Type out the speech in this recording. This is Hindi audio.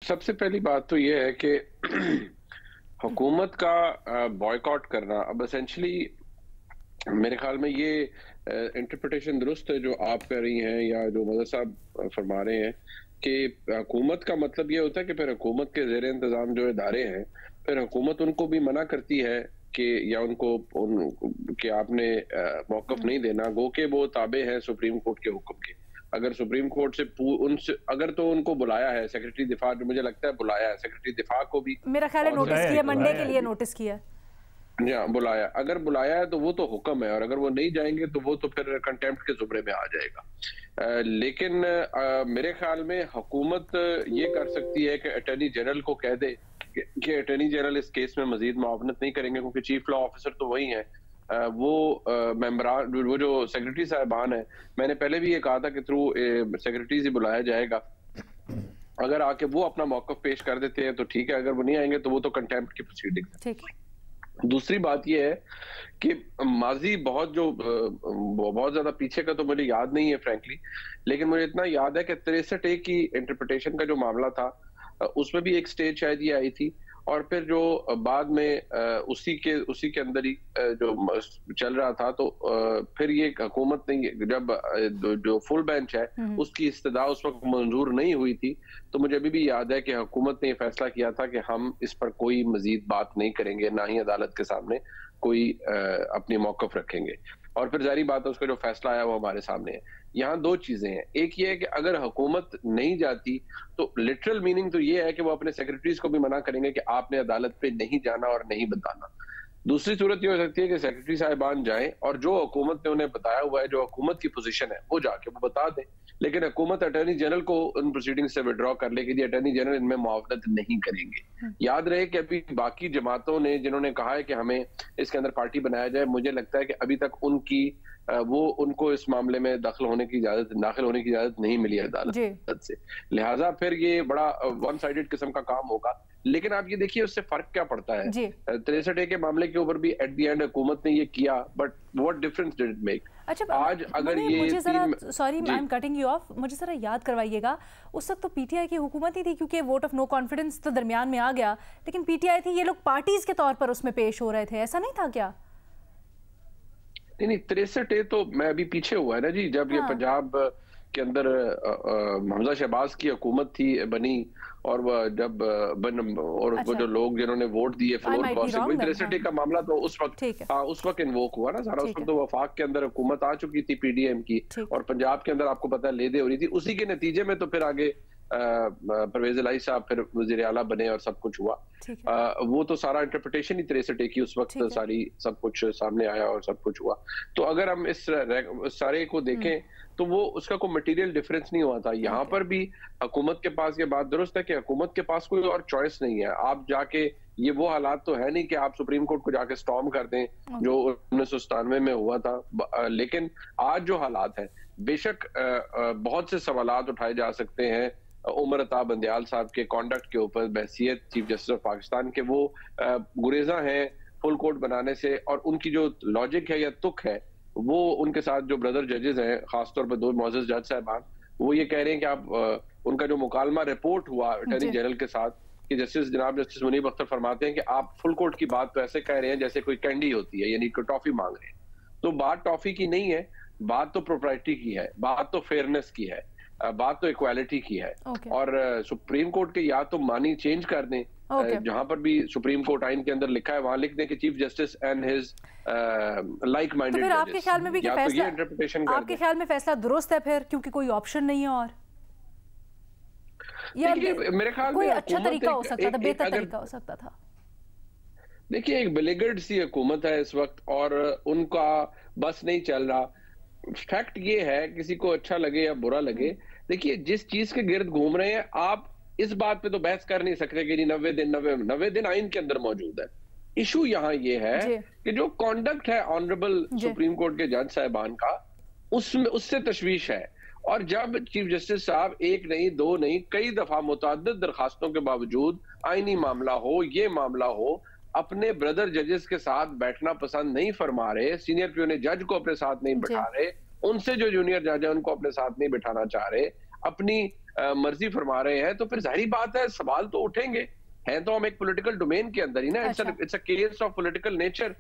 सबसे पहली बात तो ये है कि हुकूमत का बॉयकॉट करना अब एसेंशली मेरे ख्याल में ये इंटरप्रिटेशन दुरुस्त है जो आप कर रही हैं या जो मदर साहब फरमा रहे हैं कि हुकूमत का मतलब ये होता है कि फिर हुकूमत के ज़ेर इंतज़ाम जो इदारे हैं फिर हुकूमत उनको भी मना करती है कि या कि आपने मौक़िफ़ नहीं देना, गो के वो ताबे हैं सुप्रीम कोर्ट के हुक्म के। अगर सुप्रीम कोर्ट से उनसे अगर तो उनको बुलाया है सेक्रेटरी दिफा, जो मुझे लगता है बुलाया है सेक्रेटरी दिफा को भी, मेरा ख्याल है नोटिस किया, मंडे के लिए नोटिस किया। बुलाया, अगर बुलाया है तो वो तो हुक्म है और अगर वो नहीं जाएंगे तो वो तो फिर कंटेम्प्ट के जुमरे में आ जाएगा। लेकिन मेरे ख्याल में हुकूमत ये कर सकती है कि अटॉर्नी जनरल को कह दे कि अटॉर्नी जनरल इस केस में मजीद मुआवनत नहीं करेंगे क्योंकि चीफ लॉ ऑफिसर तो वही है। वो मेंबरान, वो जो सेक्रेटरी साहबान है, मैंने पहले भी ये कहा था कि थ्रू सेक्रेटरी से बुलाया जाएगा। अगर आके वो अपना मौक़िफ़ पेश कर देते हैं तो ठीक है, अगर वो नहीं आएंगे तो वो तो कंटेम्प्ट की प्रोसीडिंग है। दूसरी बात यह है कि माजी बहुत ज्यादा पीछे का तो मुझे याद नहीं है फ्रैंकली, लेकिन मुझे इतना याद है कि 63A की इंटरप्रिटेशन का जो मामला था उसमें भी एक स्टेज शायद ये आई थी और फिर जो बाद में उसी के अंदर ही जो चल रहा था तो फिर ये हुकूमत ने जब जो फुल बेंच है उसकी इस्तदा उस वक्त मंजूर नहीं हुई थी, तो मुझे अभी भी याद है कि हुकूमत ने ये फैसला किया था कि हम इस पर कोई मजीद बात नहीं करेंगे, ना ही अदालत के सामने कोई अपनी मौक़िफ़ रखेंगे। और फिर जारी बात है उसका जो फैसला आया वो हमारे सामने है। यहाँ दो चीजें हैं, एक ये है कि अगर हुकूमत नहीं जाती तो लिटरल मीनिंग तो ये है कि वो अपने सेक्रेटरीज को भी मना करेंगे कि आपने अदालत पे नहीं जाना और नहीं बताना। दूसरी सूरत ये हो सकती है कि सेक्रेटरी साहिबान जाएं और जो हुकूमत ने उन्हें बताया हुआ है, जो हुकूमत की पोजीशन है, वो जाके वो बता दें, लेकिन हुकूमत अटॉर्नी जनरल को उन प्रोसीडिंग से विड्रॉ कर ले कि अटॉर्नी जनरल इनमें मुआवनत नहीं करेंगे। याद रहे कि अभी बाकी जमातों ने जिन्होंने कहा है कि हमें इसके अंदर पार्टी बनाया जाए, मुझे लगता है कि अभी तक उनको इस मामले में दाखिल होने की इजाजत नहीं मिली है अदालत से। लिहाजा फिर ये बड़ा वन साइडेड किस्म का काम होगा। लेकिन आप ये देखिए उससे फर्क क्या पड़ता है। 63A के मामले के ऊपर भी एट द एंड हुकूमत ने ये किया, but what difference did it make? अच्छा, आज अगर ये मुझे जरा, sorry I am cutting you of, मुझे जरा याद करवाइएगा, उस वक्त तो पीटीआई की हुकूमत ही थी क्योंकि वोट ऑफ नो कॉन्फिडेंस तो दरमियान में आ गया, लेकिन पीटीआई थी, ये लोग पार्टीज के तौर पर उसमें पेश हो रहे थे, ऐसा नहीं था क्या? नहीं, 63A तो मैं अभी पीछे हुआ है ना जी, जब ये पंजाब के अंदर हमजा शहबाज की हुकूमत थी बनी और जब वो जो लोग जिन्होंने वोट दिए फ्लोर क्रॉसिंग, 63A का मामला तो उस वक्त इन्वोक हुआ ना सारा। उस वक्त तो वफाक के अंदर हुकूमत आ चुकी थी पीडीएम की और पंजाब के अंदर आपको पता है ले दे हो रही थी। उसी के नतीजे में तो फिर आगे परवेज इलाही साहब फिर वज़ीर आला बने और सब कुछ हुआ। वो तो सारा इंटरप्रिटेशन ही 63A की उस वक्त सारी सब कुछ सामने आया और सब कुछ हुआ। तो अगर हम इस सारे को देखें तो वो उसका कोई मटेरियल डिफरेंस नहीं हुआ था। यहाँ पर भी हुकूमत के पास ये बात दुरुस्त है कि हुकूमत के पास कोई और चॉइस नहीं है। आप जाके ये वो हालात तो है नहीं कि आप सुप्रीम कोर्ट को जाके स्टॉर्म कर दें जो 1997 में हुआ था। लेकिन आज जो हालात हैं, बेशक बहुत से सवालात उठाए जा सकते हैं उमर अता बंदयाल साहब के कॉन्डक्ट के ऊपर बहसियत चीफ जस्टिस ऑफ पाकिस्तान के, वो गुरेजा हैं फुल कोर्ट बनाने से, और उनकी जो लॉजिक है या तुक है वो उनके साथ जो ब्रदर जजेस हैं, खासतौर पर दो मोअज़्ज़ज़ जज साहबान, वो ये कह रहे हैं कि आप उनका जो मुकालमा रिपोर्ट हुआ अटॉर्नी जनरल के साथ कि जनाब जस्टिस मुनीब अख्तर फरमाते हैं कि आप फुल कोर्ट की बात तो ऐसे कह रहे हैं जैसे कोई कैंडी होती है, यानी कोई टॉफी मांग रहे हैं। तो बात टॉफी की नहीं है, बात तो प्रोप्राइटी की है, बात तो फेयरनेस की है, बात तो इक्वालिटी की है। और सुप्रीम कोर्ट के या तो मानी चेंज कर दें, जहां पर भी सुप्रीम कोर्ट आइन के अंदर लिखा है वहां लिख दें कि chief justice and his like minded. तो फिर आपके ख्याल में भी कि फैसला, आपके ख्याल में फैसला दुरुस्त है फिर, क्योंकि कोई ऑप्शन नहीं है और या मेरे ख्याल कोई में अच्छा तरीका हो सकता था, बेहतर तरीका हो सकता था। देखिए, एक बिलेगर्ड सी हुकूमत है इस वक्त और उनका बस नहीं चल रहा। फैक्ट ये है, किसी को अच्छा लगे या बुरा लगे, देखिए जिस चीज के गिर्द घूम रहे हैं आप इस बात पे तो बहस कर नहीं सकते कि 90 दिन आइन के अंदर मौजूद है। इशू यहाँ ये है कि जो कॉन्डक्ट है ऑनरेबल सुप्रीम कोर्ट के जज साहिबान का, उससे तशवीश है। और जब चीफ जस्टिस साहब एक नहीं दो नहीं कई दफा मुतअद्दिद दरखास्तों के बावजूद आईनी मामला हो, ये मामला हो, अपने ब्रदर जजेस के साथ बैठना पसंद नहीं फरमा रहे, सीनियर प्यून जज को अपने साथ नहीं बिठा रहे, उनसे जो जूनियर जज है उनको अपने साथ नहीं बिठाना चाह रहे, अपनी मर्जी फरमा रहे हैं, तो फिर जाहिर बात है सवाल तो उठेंगे। हैं तो हम एक पॉलिटिकल डोमेन के अंदर ही ना, it's a case of political nature.